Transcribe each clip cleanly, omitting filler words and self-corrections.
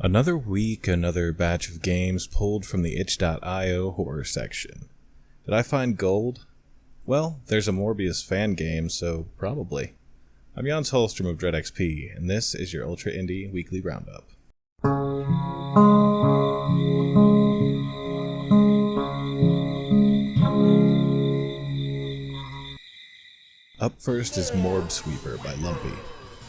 Another week, another batch of games pulled from the itch.io horror section. Did I find gold? Well, there's a Morbius fan game, so probably. I'm Jans Holstrom of DreadXP, and this is your Ultra Indie Weekly Roundup. Up first is Morbsweeper by Lumpy.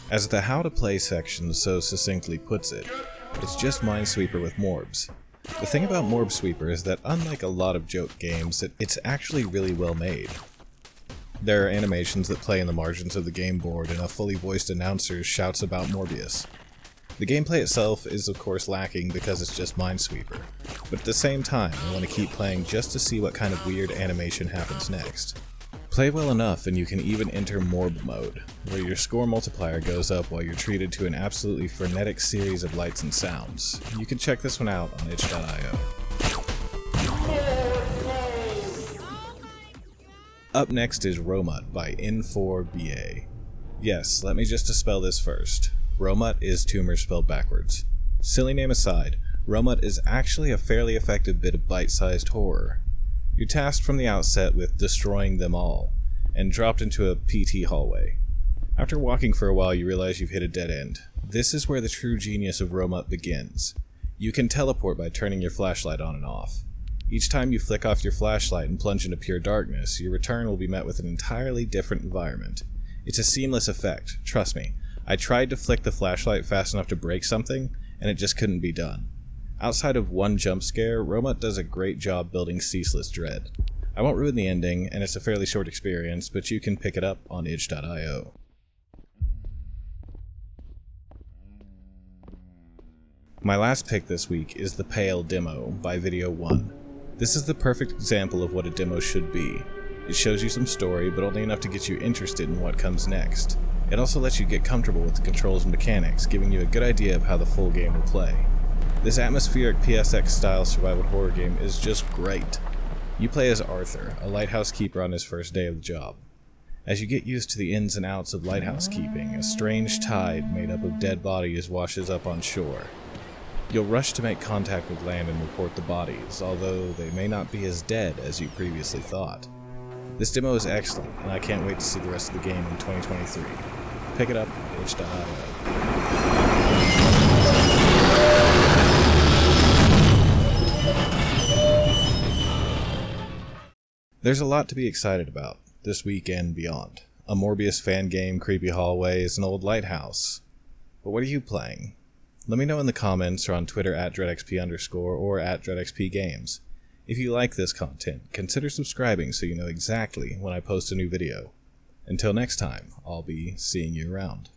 As the How to Play section so succinctly puts it, it's just Minesweeper with Morbs. The thing about Morbsweeper is that unlike a lot of joke games, it's actually really well made. There are animations that play in the margins of the game board, and a fully voiced announcer shouts about Morbius. The gameplay itself is of course lacking because it's just Minesweeper, but at the same time you want to keep playing just to see what kind of weird animation happens next. Play well enough and you can even enter Morb mode, where your score multiplier goes up while you're treated to an absolutely frenetic series of lights and sounds. You can check this one out on itch.io. Up next is Romut by N4BA. Yes, let me just dispel this first. Romut is tumor spelled backwards. Silly name aside, Romut is actually a fairly effective bit of bite-sized horror. You're tasked from the outset with destroying them all, and dropped into a PT hallway. After walking for a while you realize you've hit a dead end. This is where the true genius of Romut begins. You can teleport by turning your flashlight on and off. Each time you flick off your flashlight and plunge into pure darkness, your return will be met with an entirely different environment. It's a seamless effect, trust me. I tried to flick the flashlight fast enough to break something, and it just couldn't be done. Outside of one jump scare, Romut does a great job building ceaseless dread. I won't ruin the ending, and it's a fairly short experience, but you can pick it up on itch.io. My last pick this week is The Pale Demo by Video 1. This is the perfect example of what a demo should be. It shows you some story, but only enough to get you interested in what comes next. It also lets you get comfortable with the controls and mechanics, giving you a good idea of how the full game will play. This atmospheric PSX-style survival horror game is just great. You play as Arthur, a lighthouse keeper on his first day of the job. As you get used to the ins and outs of lighthouse keeping, a strange tide made up of dead bodies washes up on shore. You'll rush to make contact with land and report the bodies, although they may not be as dead as you previously thought. This demo is excellent, and I can't wait to see the rest of the game in 2023. Pick it up at itch.io. There's a lot to be excited about this week and beyond. A Morbius fan game, creepy hallways, an old lighthouse. But what are you playing? Let me know in the comments or on Twitter at DreadXP_ or at DreadXPGames. If you like this content, consider subscribing so you know exactly when I post a new video. Until next time, I'll be seeing you around.